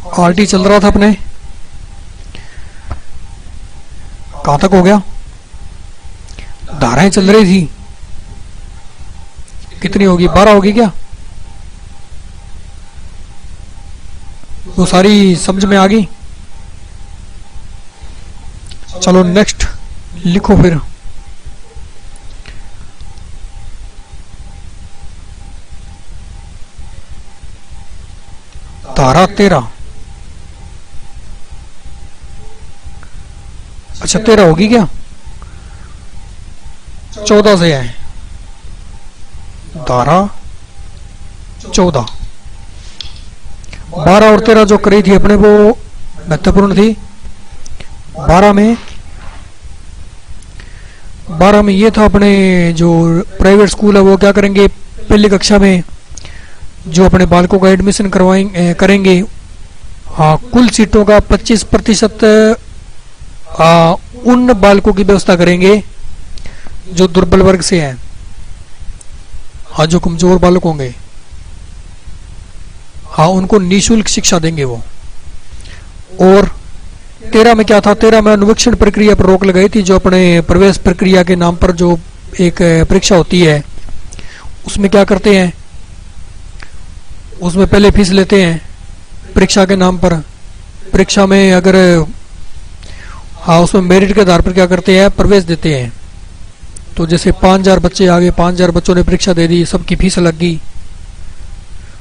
RT चल रहा था अपने, कहां तक हो गया? धाराएं चल रही थी, कितनी होगी? 12 होगी क्या? वो सारी समझ में आ गई? चलो नेक्स्ट लिखो फिर। धारा 13, अच्छा 13 होगी क्या? 14 से है, धारा 14। 12 और 13 जो करी थी अपने वो महत्वपूर्ण थी। 12 में ये था अपने जो प्राइवेट स्कूल है वो क्या करेंगे, पहली कक्षा में जो अपने बालकों का एडमिशन करेंगे, हाँ, कुल सीटों का 25% उन बालकों की व्यवस्था करेंगे जो दुर्बल वर्ग से हैं, हाँ, जो कमजोर बालक होंगे, हाँ, उनको निःशुल्क शिक्षा देंगे वो। और 13 में क्या था? 13 में अनुवीक्षण प्रक्रिया पर रोक लगाई थी, जो अपने प्रवेश प्रक्रिया के नाम पर जो एक परीक्षा होती है उसमें क्या करते हैं, उसमें पहले फीस लेते हैं परीक्षा के नाम पर। परीक्षा में अगर, हाँ, उसमें मेरिट के आधार पर क्या करते हैं, प्रवेश देते हैं। तो जैसे 5000 बच्चे आ गए, 5000 बच्चों ने परीक्षा दे दी, सबकी फीस लग गई,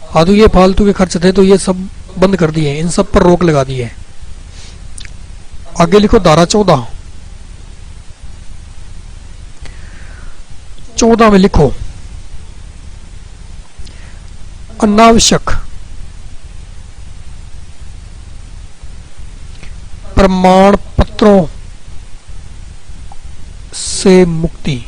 हाँ, तो ये फालतू के खर्च थे, तो ये सब बंद कर दिए, इन सब पर रोक लगा दी है। आगे लिखो धारा 14। 14 में लिखो अनावश्यक प्रमाण पत्रों से मुक्ति।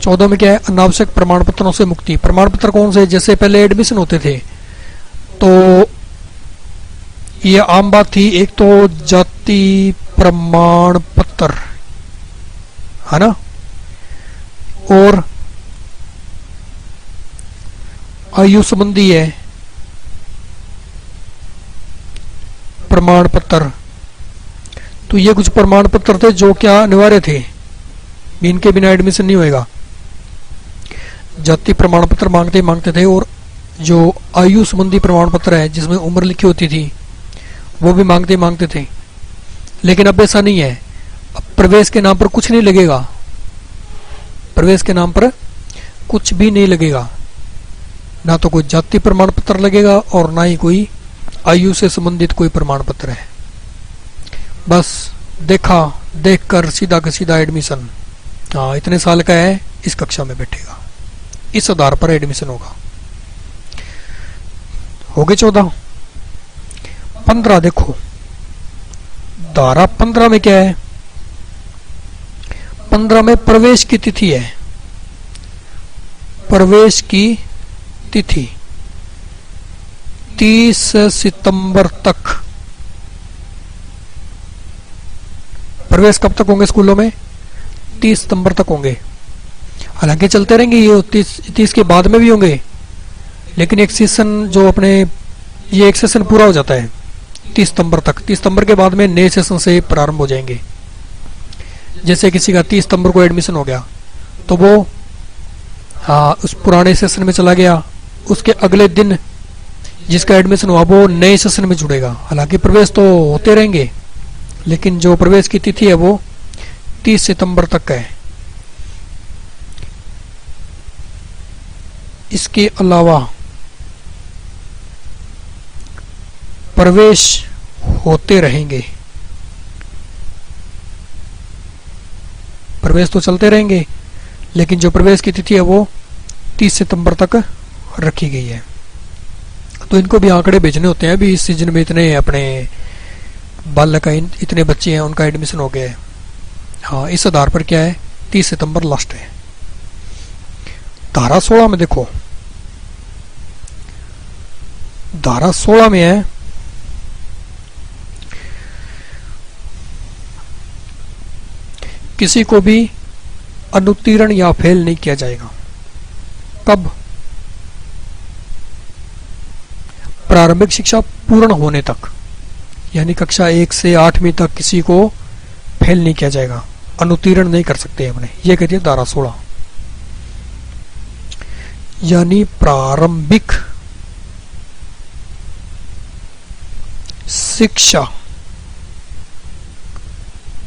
चौदह में क्या है? अनावश्यक प्रमाण पत्रों से मुक्ति। प्रमाण पत्र कौन से? जैसे पहले एडमिशन होते थे तो ये आम बात थी, एक तो जाति प्रमाण पत्र है ना, और आयु संबंधी है प्रमाण पत्र। तो ये कुछ प्रमाण पत्र थे जो क्या अनिवार्य थे, इनके बिना एडमिशन नहीं होएगा। जाति प्रमाण पत्र मांगते थे, और जो आयु संबंधी प्रमाण पत्र है जिसमें उम्र लिखी होती थी वो भी मांगते थे। लेकिन अब ऐसा नहीं है, अब प्रवेश के नाम पर कुछ नहीं लगेगा, प्रवेश के नाम पर कुछ भी नहीं लगेगा, ना तो कोई जाति प्रमाण पत्र लगेगा और ना ही कोई आयु से संबंधित कोई प्रमाण पत्र है। बस देखकर सीधा का सीधा एडमिशन, हाँ, इतने साल का है, इस कक्षा में बैठेगा, इस आधार पर एडमिशन होगा। हो गए 14। 15 देखो, धारा 15 में क्या है? 15 में प्रवेश की तिथि है, प्रवेश की तिथि 30 सितंबर तक। प्रवेश कब तक होंगे स्कूलों में? 30 सितंबर तक होंगे। हालांकि चलते रहेंगे ये 30 के बाद में भी होंगे, लेकिन एक सेशन जो अपने, ये एक सेशन पूरा हो जाता है 30 सितंबर तक। 30 सितंबर के बाद में नए सेशन से प्रारंभ हो जाएंगे। जैसे किसी का 30 सितंबर को एडमिशन हो गया तो वो, हाँ, उस पुराने सेशन में चला गया, उसके अगले दिन जिसका एडमिशन हुआ वो नए सेशन में जुड़ेगा। हालांकि प्रवेश तो होते रहेंगे, लेकिन जो प्रवेश की तिथि है वो 30 सितंबर तक है। इसके अलावा प्रवेश होते रहेंगे, प्रवेश तो चलते रहेंगे, लेकिन जो प्रवेश की तिथि है वो 30 सितंबर तक रखी गई है। तो इनको भी आंकड़े भेजने होते हैं, अभी इस सीजन में इतने अपने बालक का, इतने बच्चे हैं उनका एडमिशन हो गया है, हाँ, इस आधार पर क्या है, 30 सितंबर लास्ट है। धारा 16 में देखो, धारा 16 में है किसी को भी अनुत्तीर्ण या फेल नहीं किया जाएगा। कब? प्रारंभिक शिक्षा पूर्ण होने तक, यानी कक्षा 1 से 8वीं तक किसी को फेल नहीं किया जाएगा, अनुत्तीर्ण नहीं कर सकते अपने, ये कहती है धारा 16। यानी प्रारंभिक शिक्षा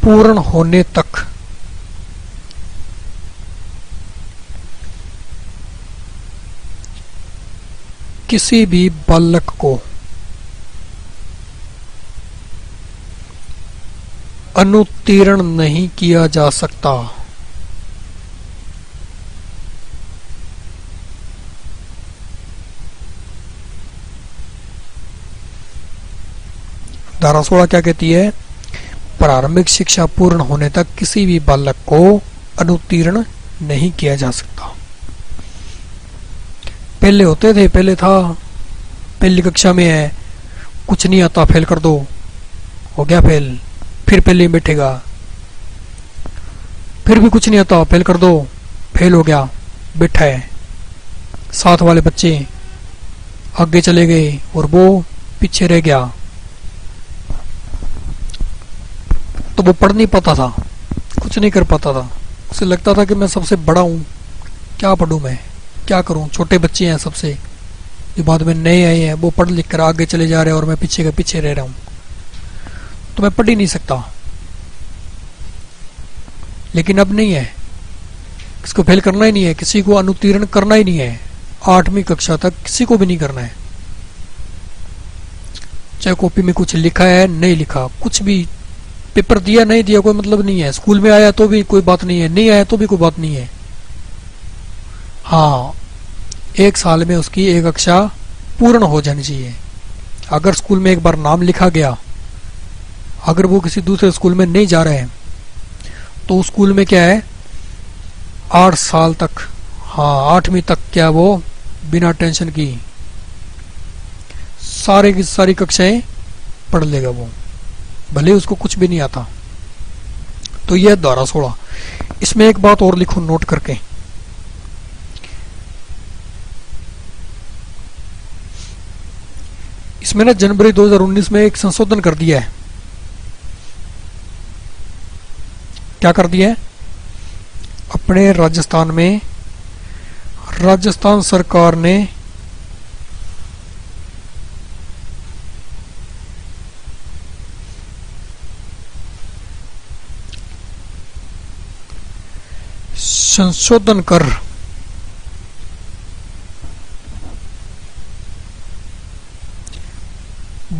पूर्ण होने तक किसी भी बालक को अनुत्तीर्ण नहीं किया जा सकता। धारा 16 क्या कहती है? प्रारंभिक शिक्षा पूर्ण होने तक किसी भी बालक को अनुत्तीर्ण नहीं किया जा सकता। पहले होते थे, पहले था पहली कक्षा में है, कुछ नहीं आता फेल कर दो, हो गया फेल, फिर पहले ही बैठेगा, फिर भी कुछ नहीं आता फेल कर दो, फेल हो गया, बैठा है, साथ वाले बच्चे आगे चले गए और वो पीछे रह गया। तो वो पढ़ नहीं पाता था, कुछ नहीं कर पाता था, उसे लगता था कि मैं सबसे बड़ा हूं, क्या पढ़ूं मैं, क्या करूं, छोटे बच्चे हैं सबसे, जो बाद में नए आए हैं वो पढ़ लिख कर आगे चले जा रहे हैं और मैं पीछे के पीछे रह रहा हूं, तो मैं पढ़ ही नहीं सकता। लेकिन अब नहीं है, किसको फेल करना ही नहीं है, किसी को अनुत्तीर्ण करना ही नहीं है, 8वीं कक्षा तक किसी को भी नहीं करना है। चाहे कॉपी में कुछ लिखा है नहीं लिखा, कुछ भी, पेपर दिया नहीं दिया कोई मतलब नहीं है, स्कूल में आया तो भी कोई बात नहीं है, नहीं आया तो भी कोई बात नहीं है। हाँ, 1 साल में उसकी एक कक्षा पूर्ण हो जानी चाहिए। अगर स्कूल में एक बार नाम लिखा गया, अगर वो किसी दूसरे स्कूल में नहीं जा रहे हैं, तो उस स्कूल में क्या है, 8 साल तक, हाँ 8वीं तक क्या वो बिना टेंशन की सारे की सारी कक्षाएं पढ़ लेगा वो, भले उसको कुछ भी नहीं आता। तो यह धारा 16। इसमें एक बात और लिखो नोट करके, इसमें ना जनवरी 2019 में एक संशोधन कर दिया है। क्या कर दिया है? अपने राजस्थान में राजस्थान सरकार ने संशोधन कर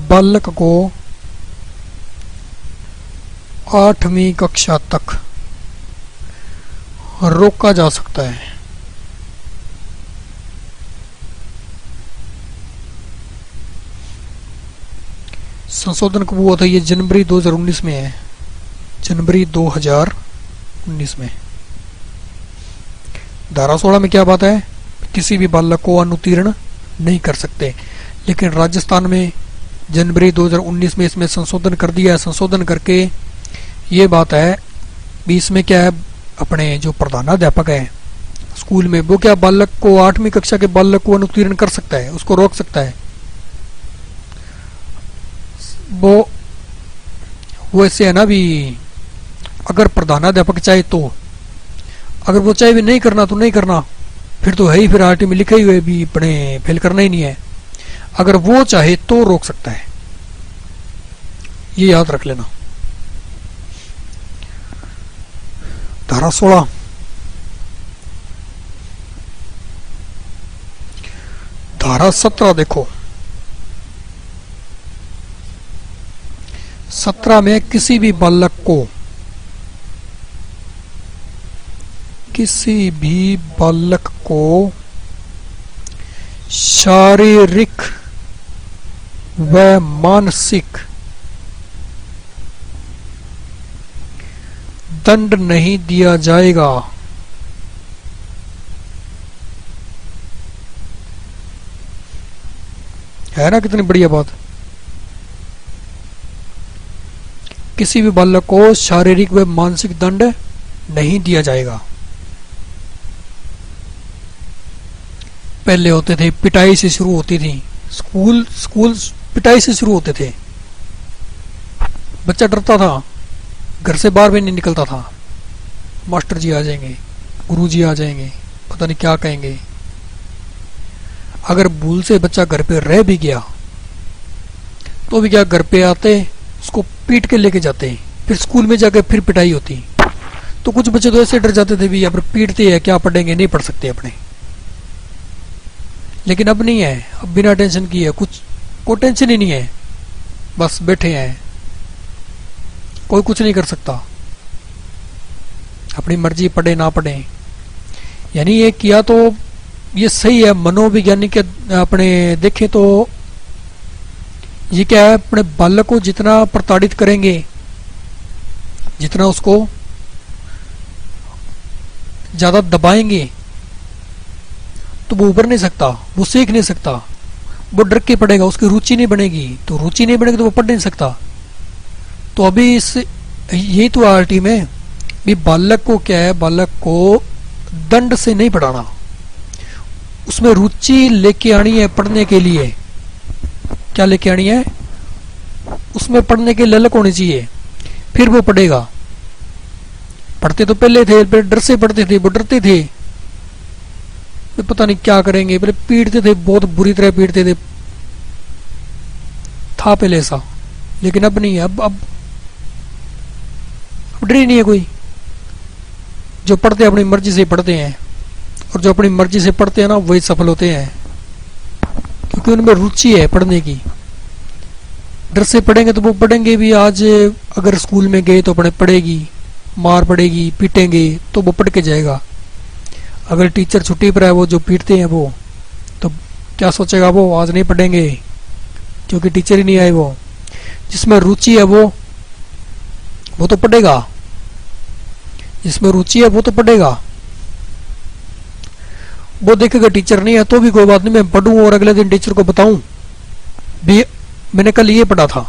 बालक को 8वीं कक्षा तक रोका जा सकता है। संशोधन कब हुआ था? ये जनवरी 2019 में है, जनवरी 2019 में। धारा 16 में क्या बात है? किसी भी बालक को अनुत्तीर्ण नहीं कर सकते, लेकिन राजस्थान में जनवरी 2019 में इसमें संशोधन कर दिया है। संशोधन करके ये बात है, बीच में क्या है, अपने जो प्रधानाध्यापक है स्कूल में, वो क्या बालक को 8वीं कक्षा के बालक को अनुत्तीर्ण कर सकता है, उसको रोक सकता है। वो ऐसे है ना भी, अगर प्रधानाध्यापक चाहे तो, अगर वो चाहे भी नहीं करना तो नहीं करना, फिर तो है ही, फिर आरटी में लिखे हुए भी अपने फेल करना ही नहीं है। अगर वो चाहे तो रोक सकता है, ये याद रख लेना। धारा 16। धारा 17 देखो, 17 में किसी भी बालक को शारीरिक व मानसिक दंड नहीं दिया जाएगा। है ना कितनी बढ़िया बात। किसी भी बालक को शारीरिक व मानसिक दंड नहीं दिया जाएगा। पहले होते थे पिटाई से शुरू होती थी, स्कूल स्कूल पिटाई से शुरू होते थे। बच्चा डरता था, घर से बाहर भी नहीं निकलता था। मास्टर जी आ जाएंगे, गुरु जी आ जाएंगे, पता नहीं क्या कहेंगे। अगर भूल से बच्चा घर पे रह भी गया तो भी क्या, घर पे आते उसको पीट के लेके जाते, फिर स्कूल में जाके फिर पिटाई होती। तो कुछ बच्चे तो ऐसे डर जाते थे भी, यहाँ पर पीटते हैं, क्या पढ़ेंगे, नहीं पढ़ सकते अपने। लेकिन अब नहीं है, अब बिना टेंशन किए, कुछ कोई टेंशन ही नहीं है, बस बैठे हैं, कोई कुछ नहीं कर सकता, अपनी मर्जी, पढ़े ना पढ़े। यानी ये किया तो ये सही है। मनोवैज्ञानिक अपने देखें तो ये क्या है, अपने बालक को जितना प्रताड़ित करेंगे, जितना उसको ज्यादा दबाएंगे, तो वो उभर नहीं सकता, वो सीख नहीं सकता, वो डर के पड़ेगा, उसकी रुचि नहीं बनेगी। तो रुचि नहीं बनेगी तो वो पढ़ नहीं सकता। तो अभी इस यही तो आरटी में भी बालक को क्या है, बालक को दंड से नहीं पढ़ाना, उसमें रुचि लेके आनी है पढ़ने के लिए। क्या लेके आनी है? उसमें पढ़ने की ललक होनी चाहिए, फिर वो पढ़ेगा। पढ़ते तो पहले थे, पहले डर से पढ़ते थे, वो डरते थे, पता नहीं क्या करेंगे, पहले पीटते थे, बहुत बुरी तरह पीटते थे, था पहले ऐसा। लेकिन अब नहीं है, अब डर ही नहीं है कोई। जो पढ़ते अपनी मर्जी से पढ़ते हैं, और जो अपनी मर्जी से पढ़ते हैं ना, वही सफल होते हैं, क्योंकि उनमें रुचि है पढ़ने की। डर से पढ़ेंगे तो वो पढ़ेंगे भी, आज अगर स्कूल में गए तो अपने पढ़ेगी, मार पड़ेगी, पीटेंगे तो वो पढ़ के जाएगा। अगर टीचर छुट्टी पर है, वो जो पीटते हैं वो, तो क्या सोचेगा वो, आज नहीं पढ़ेंगे क्योंकि टीचर ही नहीं आए। वो जिसमें रुचि है वो तो पढ़ेगा, जिसमें रुचि है वो तो पढ़ेगा। वो देखेगा टीचर नहीं है तो भी कोई बात नहीं, मैं पढ़ूं और अगले दिन टीचर को बताऊं भी मैंने कल ये पढ़ा था,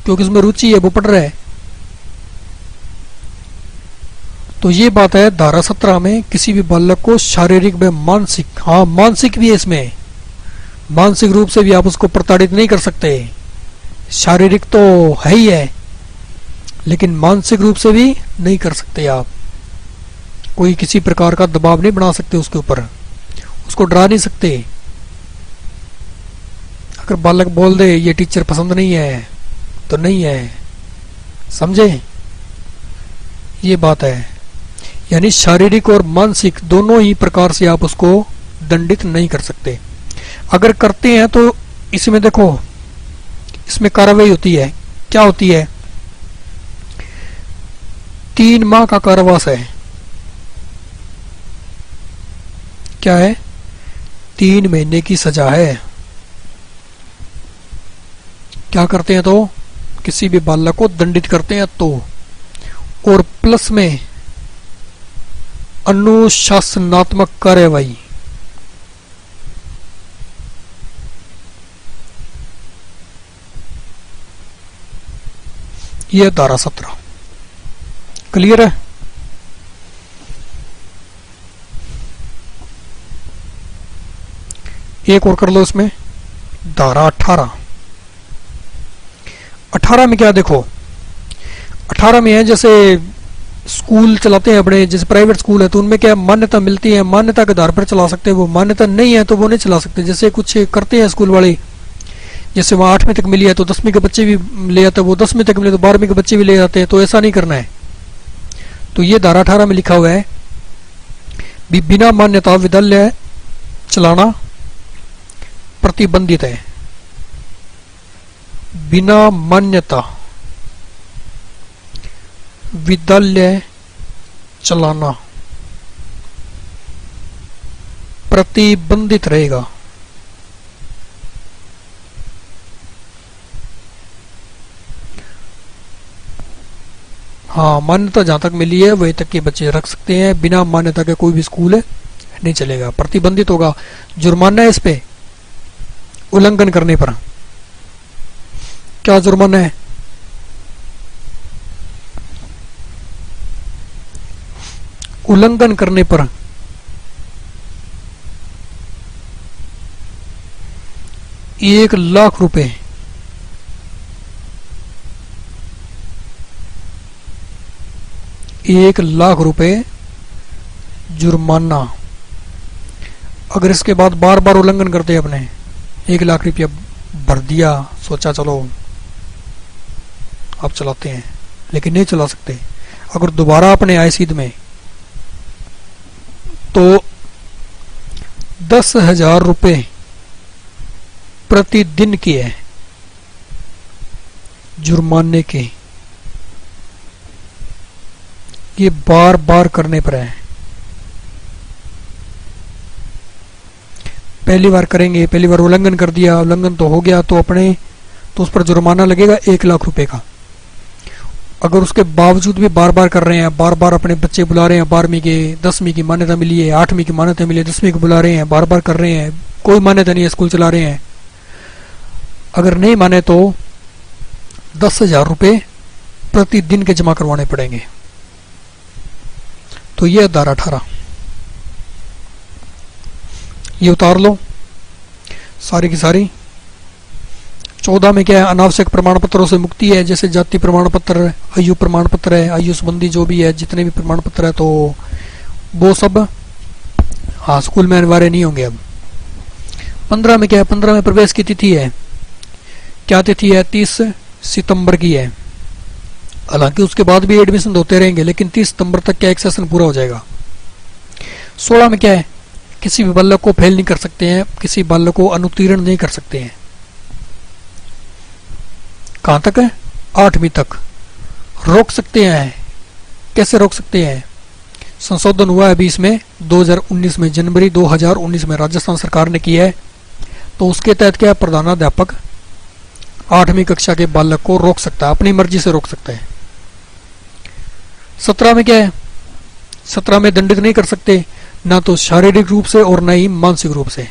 क्योंकि उसमें रुचि है, वो पढ़ रहा है। तो ये बात है धारा 17 में, किसी भी बालक को शारीरिक व मानसिक, हाँ मानसिक भी है इसमें, मानसिक रूप से भी आप उसको प्रताड़ित नहीं कर सकते। शारीरिक तो है ही है, लेकिन मानसिक रूप से भी नहीं कर सकते आप। कोई किसी प्रकार का दबाव नहीं बना सकते उसके ऊपर, उसको डरा नहीं सकते। अगर बालक बोल दे ये टीचर पसंद नहीं है तो नहीं है, समझे? ये बात है। यानी शारीरिक और मानसिक दोनों ही प्रकार से आप उसको दंडित नहीं कर सकते। अगर करते हैं तो इसमें देखो, इसमें कार्रवाई होती है। क्या होती है? 3 माह का कारावास है। क्या है? 3 महीने की सजा है। क्या करते हैं तो, किसी भी बालक को दंडित करते हैं तो, और प्लस में अनुशासनात्मक कार्यवाही। यह धारा 17 क्लियर है। एक और कर लो इसमें, धारा 18। 18 में क्या देखो, 18 में है जैसे स्कूल चलाते हैं अपने, जैसे प्राइवेट स्कूल है तो उनमें क्या मान्यता मिलती है, मान्यता के आधार पर चला सकते हैं। वो मान्यता नहीं है तो वो नहीं चला सकते। जैसे कुछ करते हैं स्कूल वाले, जैसे वहां 8वीं तक मिली है तो 10वीं के बच्चे भी ले जाते हैं, वो 10वीं तक मिले तो 12वीं के बच्चे भी ले जाते हैं, तो ऐसा नहीं करना है। तो ये धारा 18 में लिखा हुआ है भी बिना मान्यता विद्यालय चलाना प्रतिबंधित है। बिना मान्यता विद्यालय चलाना प्रतिबंधित रहेगा। हाँ, मान्यता जहां तक मिली है वहीं तक के बच्चे रख सकते हैं, बिना मान्यता के कोई भी स्कूल है नहीं चलेगा, प्रतिबंधित होगा। जुर्माना है इस पे उल्लंघन करने पर। क्या जुर्माना है? उल्लंघन करने पर 1,00,000 रुपए। 1,00,000 रुपए जुर्माना। अगर इसके बाद बार बार उल्लंघन करते अपने, 1,00,000 रुपया भर दिया, सोचा चलो अब चलाते हैं, लेकिन नहीं चला सकते। अगर दोबारा अपने आए सीध में तो 10,000 रुपए प्रतिदिन की है जुर्माने के। ये बार बार करने पर है। पहली बार करेंगे, पहली बार उल्लंघन कर दिया, उल्लंघन तो हो गया, तो अपने तो उस पर जुर्माना लगेगा 1,00,000 रुपए का। अगर उसके बावजूद भी बार बार कर रहे हैं, बार बार अपने बच्चे बुला रहे हैं, 12वीं के 10वीं की मान्यता मिली है, 8वीं की मान्यता मिली है, 10वीं को बुला रहे हैं, बार बार कर रहे हैं, कोई मान्यता नहीं है, स्कूल चला रहे हैं, अगर नहीं माने तो 10,000 रुपए प्रतिदिन के जमा करवाने पड़ेंगे। तो ये धारा 18 ये उतार लो सारी की सारी। 14 में क्या है, अनावश्यक प्रमाण पत्रों से मुक्ति है, जैसे जाति प्रमाण पत्र, आयु प्रमाण पत्र है, आयु संबंधी जो भी है जितने भी प्रमाण पत्र है, तो वो सब हाँ स्कूल में अनिवार्य नहीं होंगे अब। 15 में क्या है, 15 में प्रवेश की तिथि है, क्या तिथि है, 30 सितंबर की है। हालांकि उसके बाद भी एडमिशन होते रहेंगे, लेकिन 30 सितंबर तक क्या एक सेशन पूरा हो जाएगा। 16 में क्या है, किसी भी बालक को फेल नहीं कर सकते हैं, किसी बालक को अनुत्तीर्ण नहीं कर सकते हैं। कहां तक है, 8वीं तक रोक सकते हैं। कैसे रोक सकते हैं, संशोधन हुआ है अभी इसमें 2019 में, जनवरी 2019 में राजस्थान सरकार ने किया है। तो उसके तहत क्या है, प्रधानाध्यापक 8वीं कक्षा के बालक को रोक सकता है, अपनी मर्जी से रोक सकता है। 17 में क्या है, 17 में दंडित नहीं कर सकते, ना तो शारीरिक रूप से और ना ही मानसिक रूप से।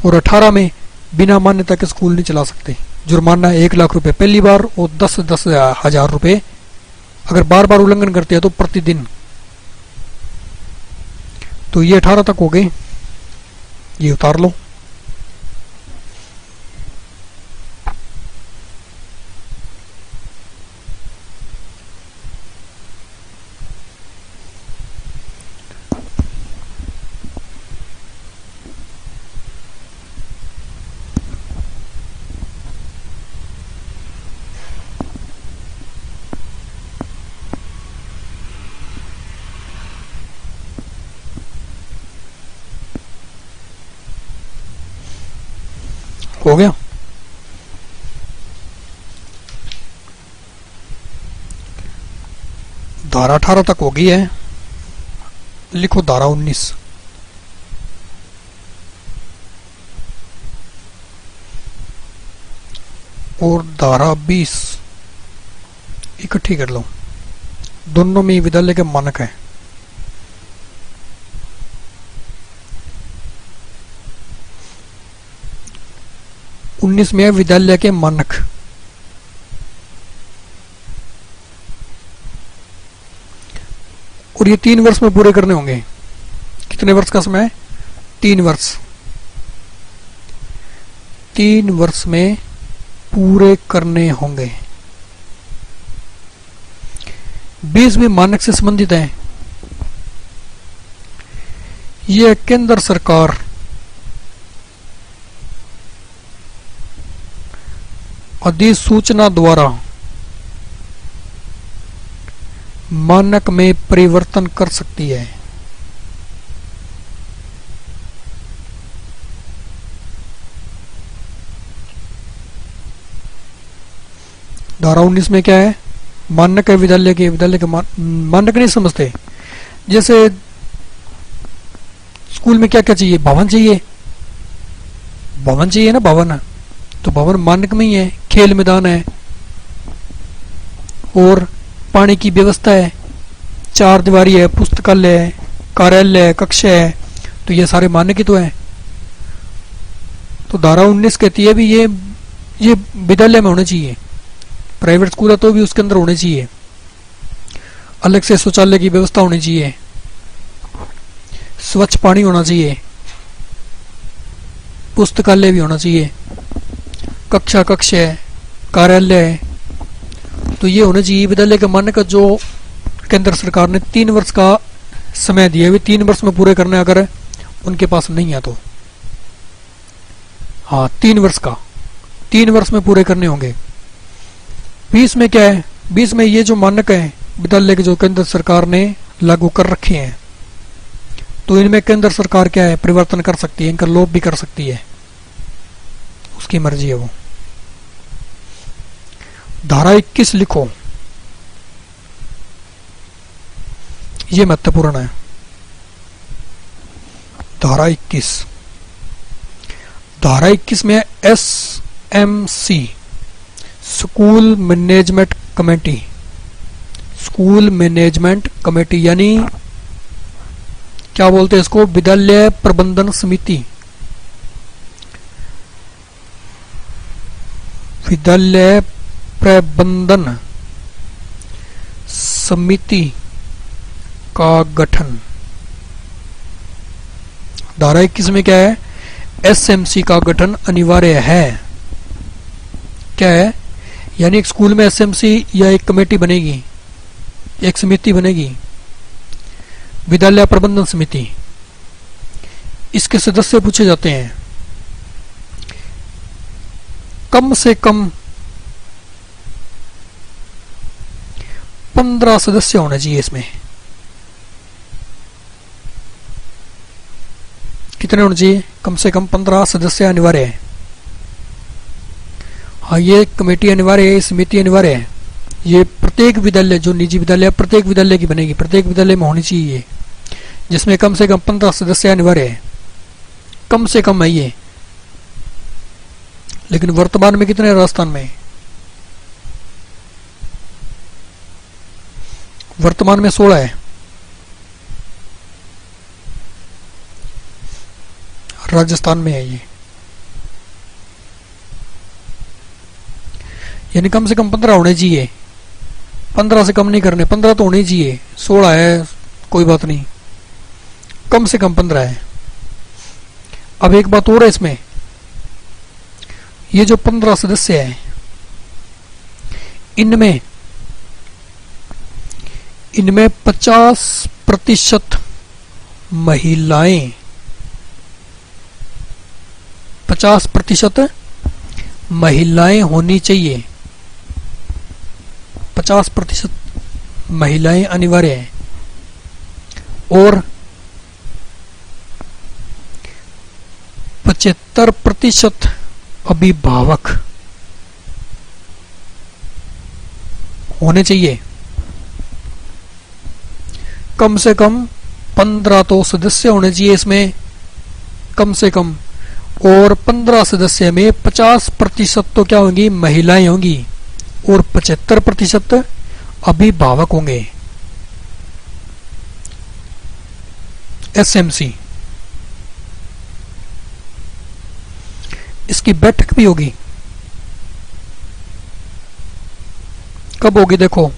और 18 में बिना मान्यता के स्कूल नहीं चला सकते। जुर्माना 1,00,000 रुपए पहली बार और 10,000 रुपए अगर बार बार उल्लंघन करते हैं तो प्रतिदिन। तो ये 18 तक हो गए, ये उतार लो। हो गया। धारा 18 तक हो गई है, लिखो धारा 19। और धारा 20 इकट्ठी कर लो, दोनों में विद्यालय के मानक है। 19 में है विद्यालय के मानक। और ये 3 वर्ष में पूरे करने होंगे। कितने वर्ष का समय है, 3 वर्ष। 3 वर्ष में पूरे करने होंगे। 20 भी मानक से संबंधित है। यह केंद्र सरकार अधिसूचना द्वारा मानक में परिवर्तन कर सकती है। धारा 19 में क्या है, मानक है विद्यालय के मानक नहीं समझते। जैसे स्कूल में क्या क्या चाहिए, भवन चाहिए, भवन चाहिए ना, भवन, तो भवन मानक में ही है। खेल मैदान है और पानी की व्यवस्था है, 4 दीवारी है, पुस्तकालय है, कार्यालय है, कक्ष है, तो ये सारे मानक ही तो है। तो धारा 19 कहती है भी ये विद्यालय में होने चाहिए। प्राइवेट स्कूल है तो भी उसके अंदर होने चाहिए। अलग से शौचालय की व्यवस्था होनी चाहिए, स्वच्छ पानी होना चाहिए, पुस्तकालय भी होना चाहिए, कक्षा कक्ष है, कार्यालय है। तो ये होना चाहिए विद्यालय के मानक जो केंद्र सरकार ने 3 वर्ष का समय दिया है, 3 वर्ष में पूरे करने अगर उनके पास नहीं है तो। हाँ 3 वर्ष का, 3 वर्ष में पूरे करने होंगे। 20 में क्या है, 20 में ये जो मानक है विद्यालय के जो केंद्र सरकार ने लागू कर रखे हैं, तो इनमें केंद्र सरकार क्या है परिवर्तन कर सकती है, इनका लोप भी कर सकती है, उसकी मर्जी है वो। धारा 21 लिखो, ये महत्वपूर्ण है। धारा 21, धारा 21 में SMC school management committee, school management committee यानी क्या बोलते हैं इसको, विद्यालय प्रबंधन समिति, विद्यालय प्रबंधन समिति का गठन। धारा 21 में क्या है, SMC का गठन अनिवार्य है। क्या है, यानी एक स्कूल में SMC या एक कमेटी बनेगी, एक समिति बनेगी, विद्यालय प्रबंधन समिति। इसके सदस्य पूछे जाते हैं, कम से कम 15 सदस्य होने चाहिए इसमें। कितने होने चाहिए, कम से कम 15 सदस्य अनिवार्य है। हाँ ये कमेटी अनिवार्य है, समिति अनिवार्य है। ये प्रत्येक विद्यालय, जो निजी विद्यालय प्रत्येक विद्यालय की बनेगी, प्रत्येक विद्यालय में होनी चाहिए ये, जिसमें कम से कम 15 सदस्य अनिवार्य है। कम से कम है ये, लेकिन वर्तमान में कितने राजस्थान में, वर्तमान में 16 है। राजस्थान में है ये, यानी कम से कम 15 होने चाहिए, 15 से कम नहीं करने, 15 तो होने चाहिए। 16 है कोई बात नहीं, कम से कम 15 है। अब एक बात और है इसमें, ये जो 15 सदस्य हैं इनमें 50% महिलाएं, 50% महिलाएं होनी चाहिए। 50% महिलाएं अनिवार्य है और 75% अभिभावक होने चाहिए। कम से कम 15 तो सदस्य होने चाहिए इसमें कम से कम, और 15 सदस्य में 50% तो क्या होंगी, महिलाएं होंगी और 75% अभिभावक होंगे। SMC इसकी बैठक भी होगी। कब होगी देखो,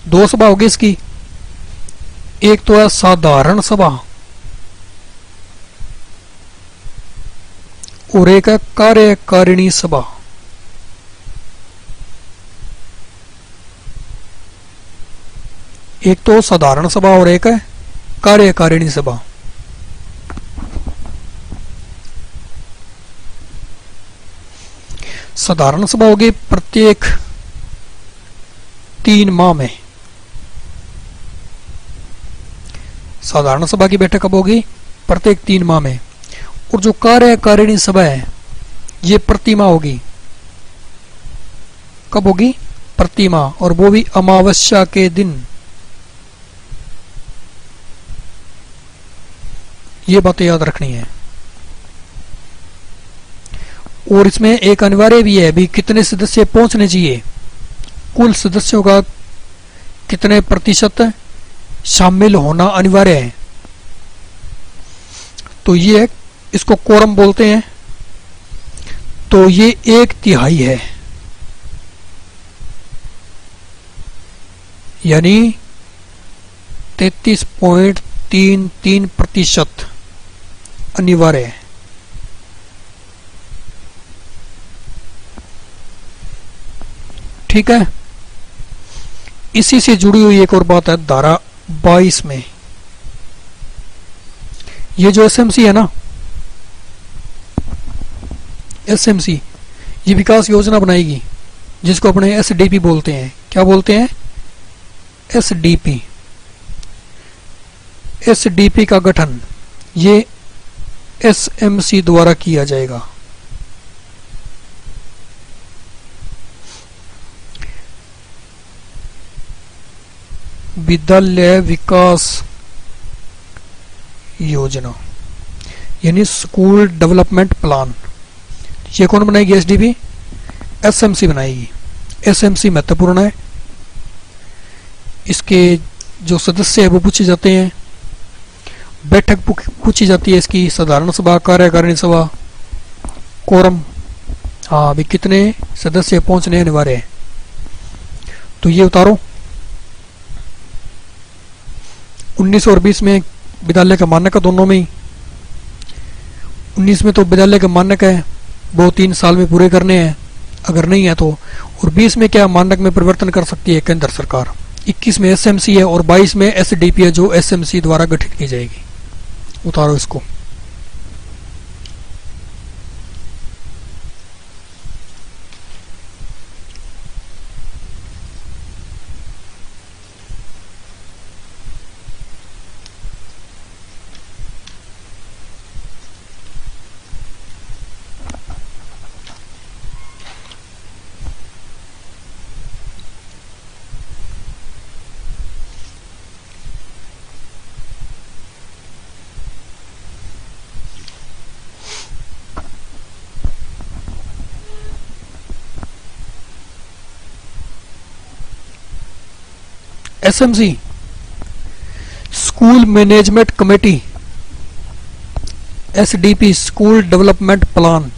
दो सभा होगी इसकी, एक तो है साधारण सभा और एक है कार्यकारिणी सभा। एक तो साधारण सभा और एक है कार्यकारिणी सभा। साधारण सभा होगी प्रत्येक 3 माह में। साधारण सभा की बैठक कब होगी, प्रत्येक 3 माह में। और जो कार्यकारिणी सभा है ये प्रति माह होगी। कब होगी, प्रति माह, और वो भी अमावस्या के दिन। ये बातें याद रखनी है। और इसमें एक अनिवार्य भी है, भी कितने सदस्य पहुंचने चाहिए, कुल सदस्यों का कितने प्रतिशत शामिल होना अनिवार्य है। तो ये इसको कोरम बोलते हैं। तो ये 1/3 है, यानी 33.33% अनिवार्य है। ठीक है। इसी से जुड़ी हुई एक और बात है धारा 22 में। ये जो एसएमसी है ना, एसएमसी ये विकास योजना बनाएगी जिसको अपने एसडीपी बोलते हैं। क्या बोलते हैं? एसडीपी। एसडीपी का गठन ये एसएमसी द्वारा किया जाएगा। विद्यालय विकास योजना यानी स्कूल डेवलपमेंट प्लान। ये कौन बनाएगी? एसडीपी। एसएमसी बनाएगी। एसएमसी महत्वपूर्ण है। इसके जो सदस्य है वो पूछे जाते हैं, बैठक पूछी जाती है इसकी, साधारण सभा, कार्यकारिणी सभा, कोरम, हाँ अभी कितने सदस्य पहुंचने अनिवार्य है। तो ये उतारो। 19 और 20 में विद्यालय का मानक है, दोनों में ही। 19 में तो विद्यालय का मानक है, वो 3 साल में पूरे करने हैं अगर नहीं है तो। और 20 में क्या मानक में परिवर्तन कर सकती है केंद्र सरकार। 21 में एसएमसी है और 22 में एसडीपी है जो एसएमसी द्वारा गठित की जाएगी। उतारो इसको। SMC school management committee, SDP school development plan.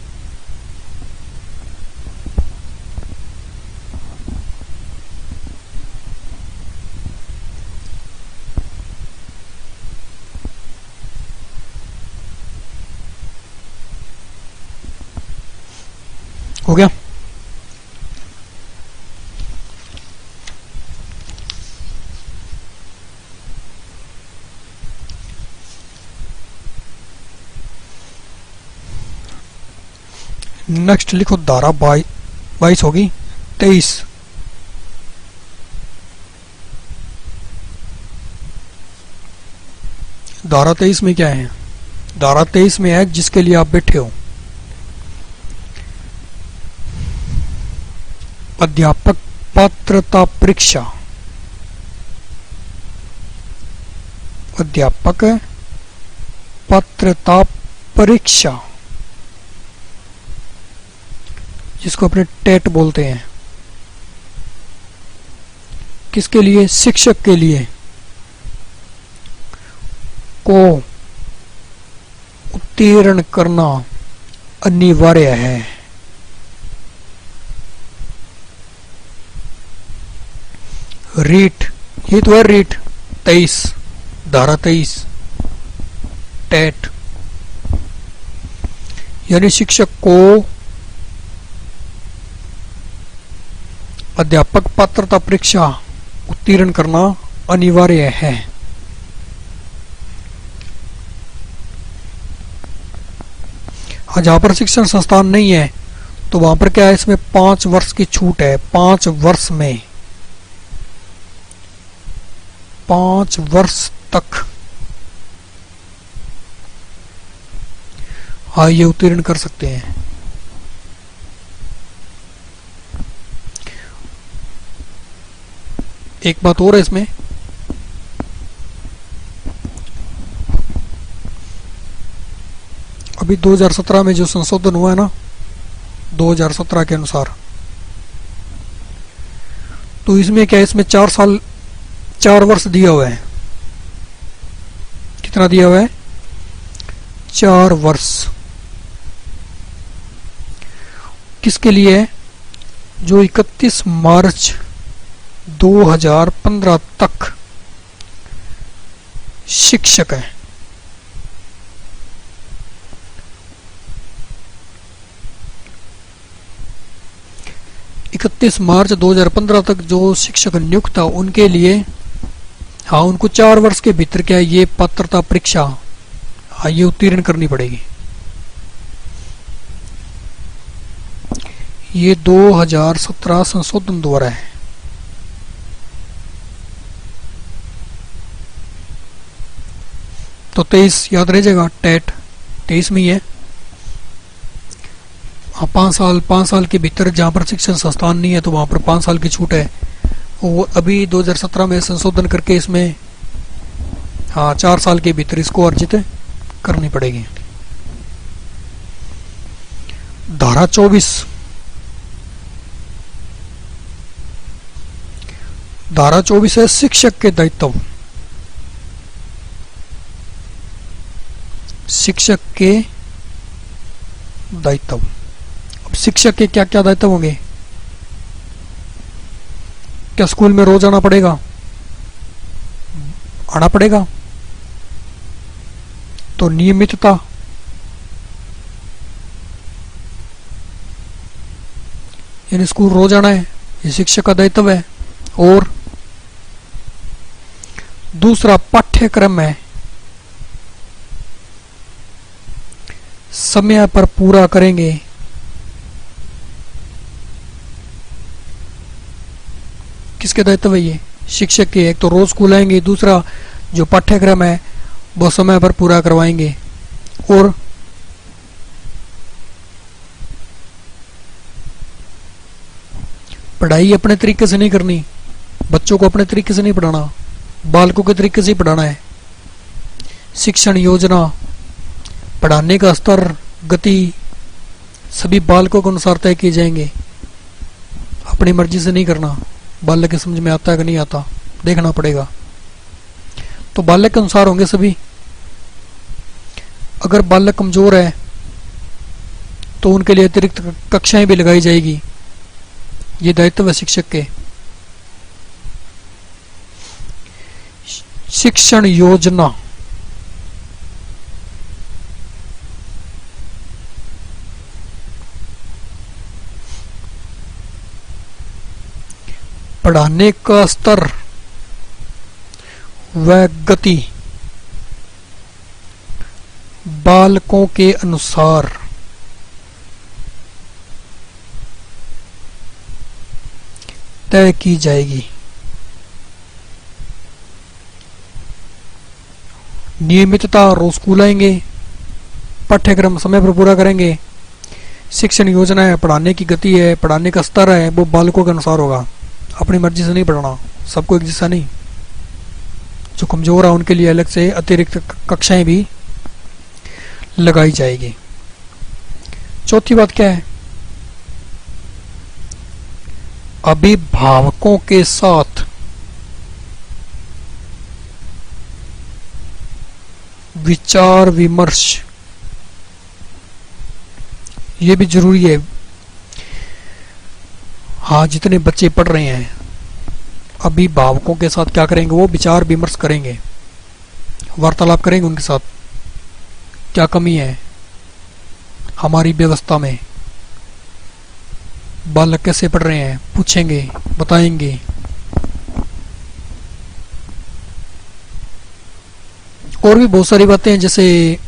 हो गया। नेक्स्ट लिखो धारा 22 होगी 23। धारा 23 में क्या है? धारा 23 में है जिसके लिए आप बैठे हो, अध्यापक पात्रता परीक्षा। अध्यापक पात्रता परीक्षा जिसको अपने टेट बोलते हैं। किसके लिए? शिक्षक के लिए को उत्तीर्ण करना अनिवार्य है। रीट, ये तो है रीट 23, धारा 23 टेट यानी शिक्षक को अध्यापक पात्रता परीक्षा उत्तीर्ण करना अनिवार्य है। हाँ, जहां पर शिक्षण संस्थान नहीं है तो वहां पर क्या है, इसमें 5 वर्ष की छूट है। 5 वर्ष में 5 वर्ष तक हाँ ये उत्तीर्ण कर सकते हैं। एक बात और है इसमें, अभी 2017 में जो संशोधन हुआ है ना, 2017 के अनुसार, तो इसमें क्या है, इसमें 4 वर्ष दिया हुआ है। कितना दिया हुआ है? 4 वर्ष। किसके लिए है? जो 31 मार्च 2015 तक शिक्षक हैं। इकतीस मार्च 2015 तक जो शिक्षक नियुक्त था उनके लिए उनको 4 वर्ष के भीतर क्या है ये पात्रता परीक्षा ये उत्तीर्ण करनी पड़ेगी। ये 2017 संशोधन द्वारा है। तो 23 याद रह जाएगा, टेट 23 में ही है। 5 साल के भीतर जहाँ पर शिक्षण संस्थान नहीं है तो वहां पर 5 साल की छूट है। वो अभी 2017 में संशोधन करके इसमें 4 साल के भीतर इसको अर्जित करनी पड़ेगी। धारा 24 है शिक्षक के दायित्व। शिक्षक के दायित्व, अब शिक्षक के क्या क्या दायित्व होंगे? क्या स्कूल में रोज आना पड़ेगा? आना पड़ेगा। तो नियमितता, यानी स्कूल रोज आना है, ये शिक्षक का दायित्व है। और दूसरा पाठ्यक्रम है, समय पर पूरा करेंगे। किसके दायित्व है ये? शिक्षक के। एक तो रोज स्कूल आएंगे, दूसरा जो पाठ्यक्रम है वो समय पर पूरा करवाएंगे। और पढ़ाई अपने तरीके से नहीं करनी, बच्चों को अपने तरीके से नहीं पढ़ाना, बालकों के तरीके से ही पढ़ाना है। शिक्षण योजना, पढ़ाने का स्तर, गति सभी बालकों के अनुसार तय किए जाएंगे। अपनी मर्जी से नहीं करना। बालक के समझ में आता है कि नहीं आता देखना पड़ेगा। तो बालक के अनुसार होंगे सभी। अगर बालक कमजोर है तो उनके लिए अतिरिक्त कक्षाएं भी लगाई जाएगी। ये दायित्व है शिक्षक के। शिक्षण योजना, पढ़ाने का स्तर व गति बालकों के अनुसार तय की जाएगी। नियमितता, रोज स्कूल आएंगे, पाठ्यक्रम समय पर पूरा करेंगे। शिक्षण योजना है, पढ़ाने की गति है, पढ़ाने का स्तर है, वो बालकों के अनुसार होगा। अपनी मर्जी से नहीं पढ़ाना, सबको एक जैसा नहीं। जो कमजोर है उनके लिए अलग से अतिरिक्त कक्षाएं भी लगाई जाएगी। चौथी बात क्या है? अभिभावकों के साथ विचार विमर्श, ये भी जरूरी है। जितने बच्चे पढ़ रहे हैं अभिभावकों के साथ क्या करेंगे? वो विचार विमर्श करेंगे, वार्तालाप करेंगे उनके साथ। क्या कमी है हमारी व्यवस्था में, बालक कैसे पढ़ रहे हैं, पूछेंगे, बताएंगे। और भी बहुत सारी बातें हैं, जैसे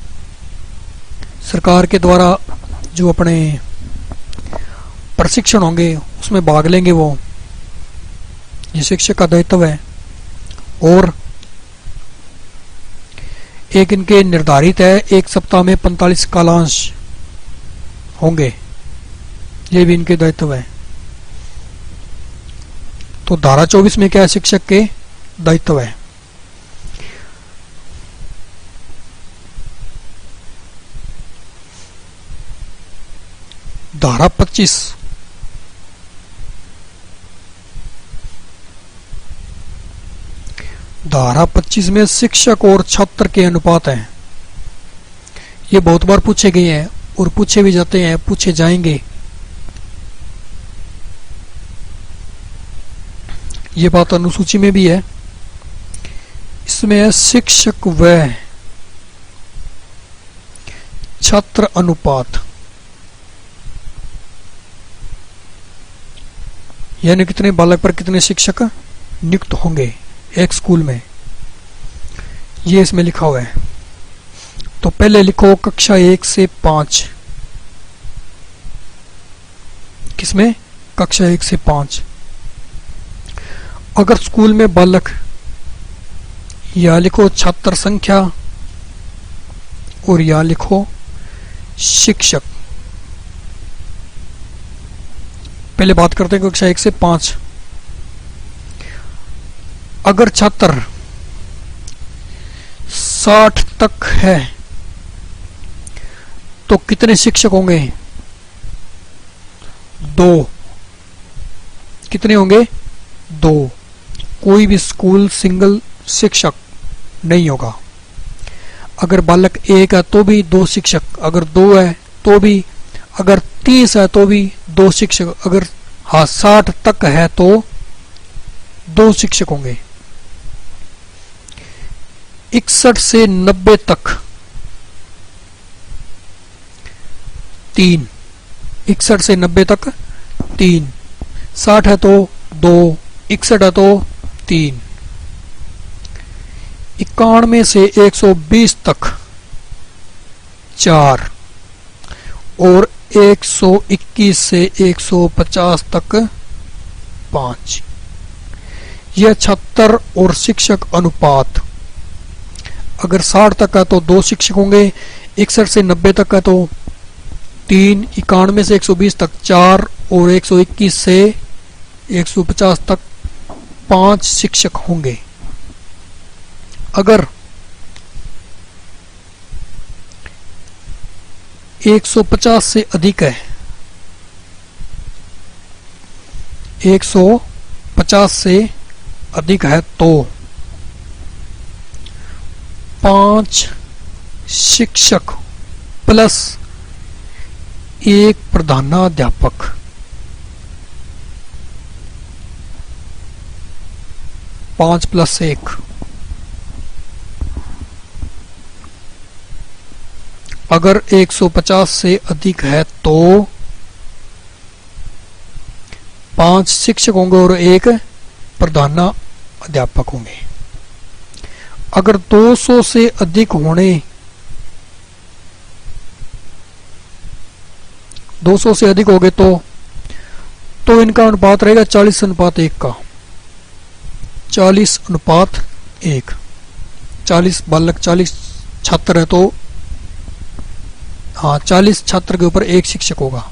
सरकार के द्वारा जो अपने प्रशिक्षण होंगे उसमें भाग लेंगे वो। ये शिक्षक का दायित्व है। और एक इनके निर्धारित है, 1 सप्ताह में 45 कालांश होंगे, ये भी इनके दायित्व है। तो धारा 24 में क्या है? शिक्षक के दायित्व है। धारा 25 में शिक्षक और छात्र के अनुपात हैं। ये बहुत बार पूछे गए हैं और पूछे भी जाते हैं, पूछे जाएंगे। ये बात अनुसूची में भी है। इस इसमें है शिक्षक व छात्र अनुपात, यानी कितने बालक पर कितने शिक्षक नियुक्त होंगे एक स्कूल में, ये इसमें लिखा हुआ है। तो पहले लिखो कक्षा 1 से 5, किसमें? कक्षा 1 से 5। अगर स्कूल में बालक, या लिखो छात्र संख्या और या लिखो शिक्षक। पहले बात करते हैं कक्षा 1 से 5। अगर छात्र 60 तक है तो कितने शिक्षक होंगे? 2। कितने होंगे? 2। कोई भी स्कूल सिंगल शिक्षक नहीं होगा। अगर बालक 1 है तो भी 2 शिक्षक, अगर 2 है तो भी, अगर 30 है तो भी 2 शिक्षक, अगर 60 तक है तो 2 शिक्षक होंगे। 61 से 90 तक 3, 61 से 90 तक 3, 60 है तो 2, 61 है तो 3, 91 से 120 तक 4 और 121 से 150 तक 5। यह छात्र और शिक्षक अनुपात। अगर 60 तक है तो 2 शिक्षक होंगे, 61 से 90 तक है तो 3, 91 से 120 तक 4 और 121 से 150 तक 5 शिक्षक होंगे। अगर 150 से अधिक है, 150 से अधिक है तो 5 शिक्षक प्लस 1 प्रधानाध्यापक। पांच प्लस 1। अगर 150 से अधिक है तो 5 शिक्षक होंगे और 1 प्रधानाध्यापक होंगे। अगर 200 से अधिक होने, 200 से अधिक हो गए तो इनका अनुपात रहेगा 40:1 का। 40:1। 40 बालक 40 छात्र है तो 40 छात्र के ऊपर 1 शिक्षक होगा,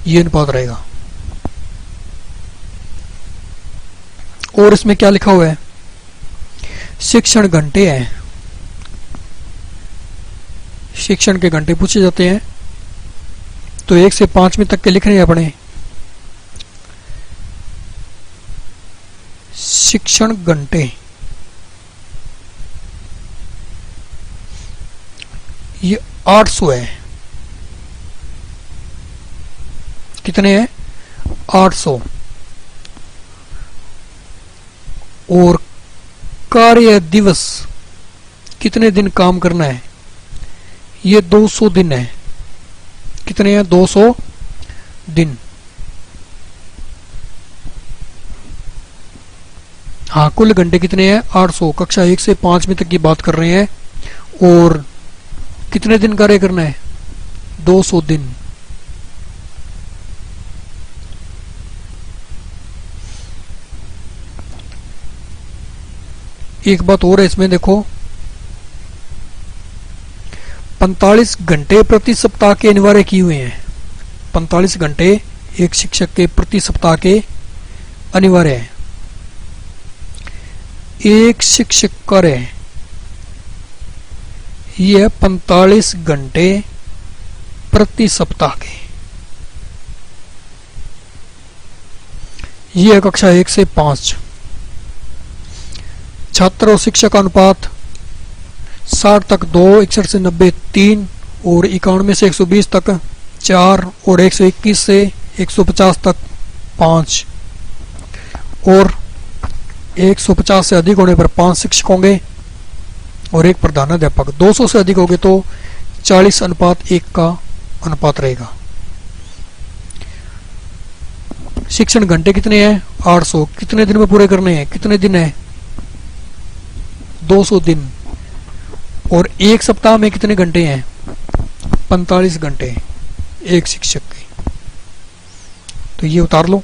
ये अनुपात रहेगा। और इसमें क्या लिखा हुआ है? शिक्षण घंटे हैं। शिक्षण के घंटे पूछे जाते हैं तो 1 से 5वीं तक के लिखने हैं अपने। शिक्षण घंटे ये 800 है। कितने हैं? 800। और कार्य दिवस कितने दिन काम करना है? ये 200 दिन है। कितने हैं? 200 दिन। हाँ, कुल घंटे कितने हैं? 800। कक्षा 1 से 5वीं तक की बात कर रहे हैं। और कितने दिन कार्य करना है? 200 दिन। एक बात और है इसमें, देखो 45 घंटे प्रति सप्ताह के अनिवार्य किए हुए हैं। 45 घंटे एक शिक्षक के प्रति सप्ताह के अनिवार्य है। एक शिक्षक कार्य ये 45 घंटे प्रति सप्ताह के। ये है कक्षा 1 से 5। छात्र और शिक्षक अनुपात 60 तक 2, 61 से 90 3 और 91 से 120 तक 4 और 121 से 150 तक 5 और 150 से अधिक होने पर 5 शिक्षक होंगे और एक प्रधानाध्यापक। 200 से अधिक होंगे तो 40:1 का अनुपात रहेगा। शिक्षण घंटे कितने हैं? 800। कितने दिन में पूरे करने हैं? कितने दिन है? 200 दिन। और एक सप्ताह में कितने घंटे हैं? 45 घंटे एक शिक्षक के। तो ये उतार लो।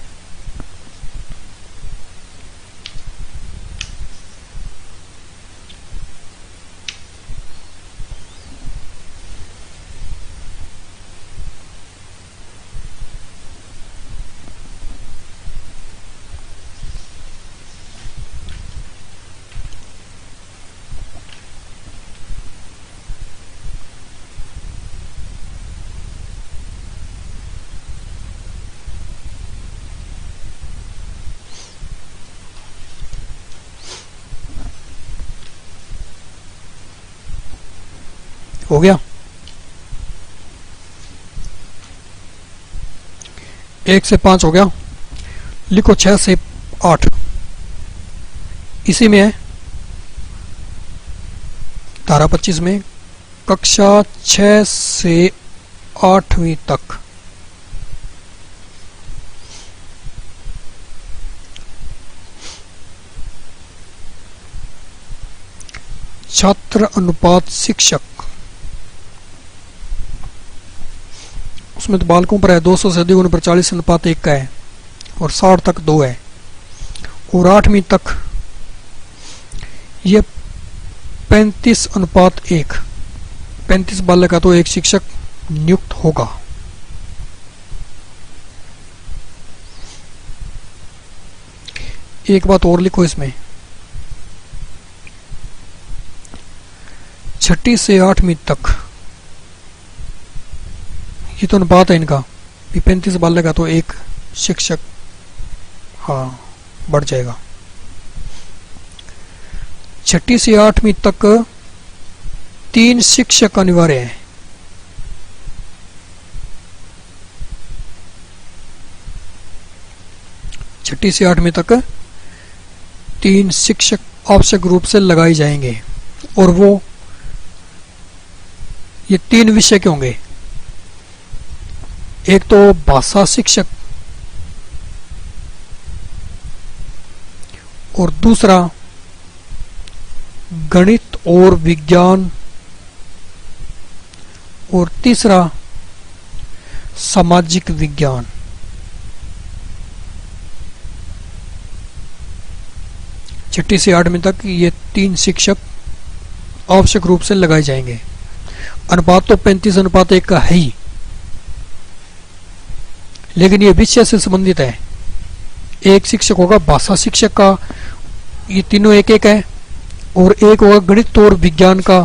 हो गया। 1 से 5 हो गया। लिखो 6 से 8 इसी में है। धारा 25 में कक्षा 6 से 8वीं तक छात्र अनुपात शिक्षक, उसमें तो बालकों पर है 200 से अधिक होने पर 40:1 का है और 60 तक 2 है। और 8वीं तक ये 35:1। 35 बालक का तो एक शिक्षक नियुक्त होगा। एक बात और लिखो इसमें, 6ठी से 8वीं तक ये तो अनुपात है इनका, 35 बालक का तो एक शिक्षक हाँ बढ़ जाएगा। 6ठी से 8वीं तक 3 शिक्षक अनिवार्य हैं। छठी से 8वीं तक 3 शिक्षक आवश्यक रूप से लगाए जाएंगे और वो ये 3 विषय के होंगे। एक तो भाषा शिक्षक और दूसरा गणित और विज्ञान और तीसरा सामाजिक विज्ञान। छठी से 8वीं तक ये 3 शिक्षक आवश्यक रूप से लगाए जाएंगे। अनुपात तो 35:1 का है ही, लेकिन ये विषय से संबंधित है। एक शिक्षक होगा भाषा शिक्षक का, ये तीनों एक एक है, और एक होगा गणित और विज्ञान का,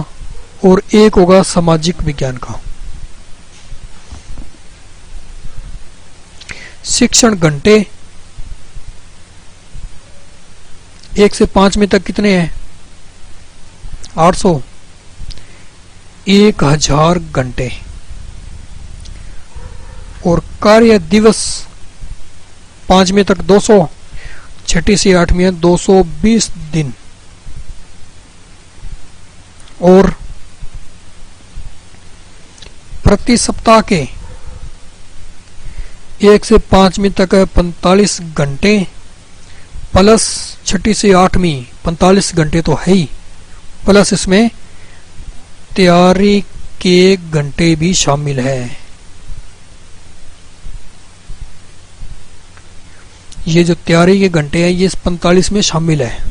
और एक होगा सामाजिक विज्ञान का। शिक्षण घंटे 1 से 5 में तक कितने हैं? 800। 1000 घंटे। और कार्य दिवस 5 में तक 200, 6ठी से 8वीं में 220 दिन। और प्रति सप्ताह के 1 से 5वीं तक 45 घंटे प्लस 6ठी से 8वीं 45 घंटे तो है ही, प्लस इसमें तैयारी के घंटे भी शामिल है। ये जो तैयारी के घंटे हैं ये इस 45 में शामिल है।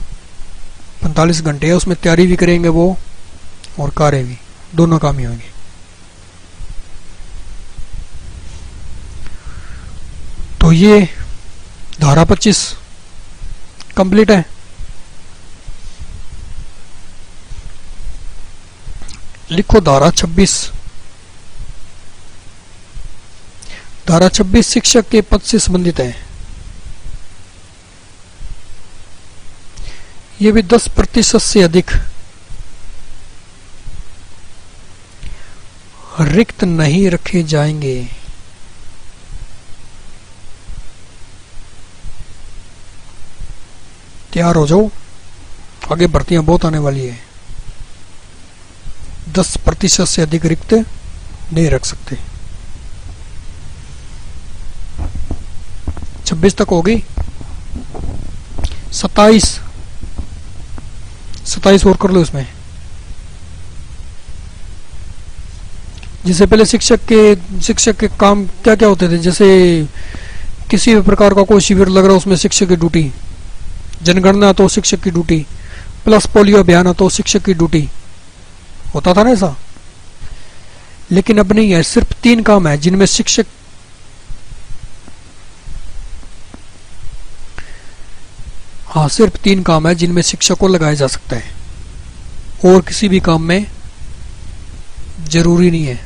45 घंटे है, उसमें तैयारी भी करेंगे वो और कार्य भी, दोनों काम ही होंगे। तो ये धारा 25 कंप्लीट है। लिखो धारा 26। धारा 26 शिक्षक के पद से संबंधित है। ये भी 10% से अधिक रिक्त नहीं रखे जाएंगे। तैयार हो जाओ, आगे भर्तियां बहुत आने वाली है। 10% से अधिक रिक्त नहीं रख सकते। 26 तक होगी। 27 और कर लो इसमें। जिससे पहले शिक्षक के काम क्या क्या होते थे, जैसे किसी भी प्रकार का कोई शिविर लग रहा है उसमें शिक्षक की ड्यूटी, जनगणना तो शिक्षक की ड्यूटी, प्लस पोलियो अभियान तो शिक्षक की ड्यूटी, होता था ना ऐसा। लेकिन अब नहीं है, सिर्फ 3 काम है जिनमें शिक्षक सिर्फ 3 काम है जिनमें शिक्षक को लगाया जा सकता है, और किसी भी काम में जरूरी नहीं है।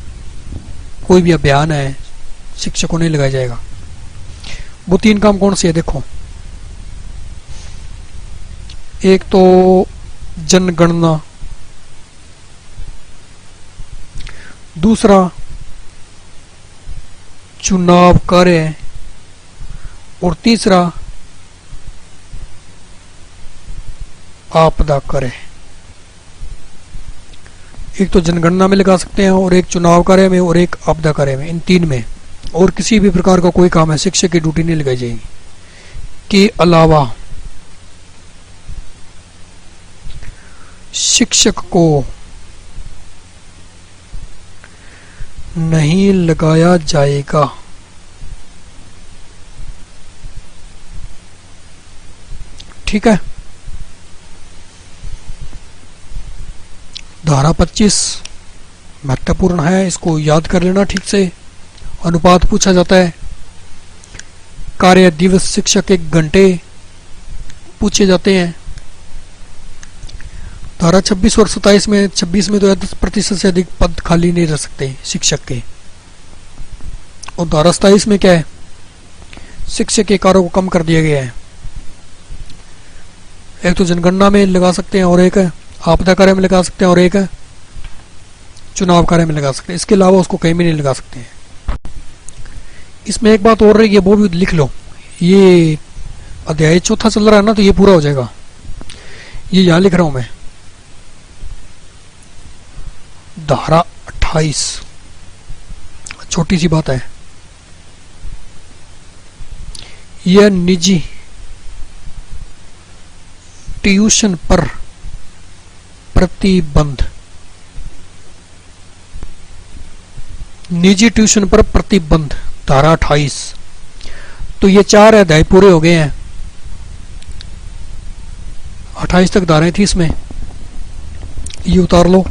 कोई भी अभियान है शिक्षक को नहीं लगाया जाएगा। वो 3 काम कौन से है देखो। एक तो जनगणना, दूसरा चुनाव कार्य, और तीसरा आपदा कार्य। एक तो जनगणना में लगा सकते हैं, और एक चुनाव कार्य में, और एक आपदा कार्य में। इन 3 में और किसी भी प्रकार का कोई काम है शिक्षक की ड्यूटी नहीं लगाई जाएगी। के अलावा शिक्षक को नहीं लगाया जाएगा। ठीक है। धारा 25 महत्वपूर्ण है, इसको याद कर लेना ठीक से। अनुपात पूछा जाता है। कार्य दिवस शिक्षक 1 घंटे पूछे जाते हैं। धारा 26 और 27 में, 26 में तो 10% से अधिक पद खाली नहीं रह सकते शिक्षक के। और धारा 27 में क्या है, शिक्षक के कार्यों को कम कर दिया गया है। एक तो जनगणना में लगा सकते हैं, और एक आपदा कार्य में लगा सकते हैं, और एक चुनाव कार्य में लगा सकते हैं। इसके अलावा उसको कहीं भी नहीं लगा सकते हैं। इसमें एक बात और रही है, वो भी लिख लो। ये अध्याय 4 चल रहा है ना, तो ये पूरा हो जाएगा। ये यहां लिख रहा हूं मैं, धारा 28। छोटी सी बात है। यह निजी ट्यूशन पर प्रतिबंध, निजी ट्यूशन पर प्रतिबंध, धारा 28। तो ये 4 अध्याय पूरे हो गए हैं। 28 तक धाराएं थी इसमें, ये उतार लो।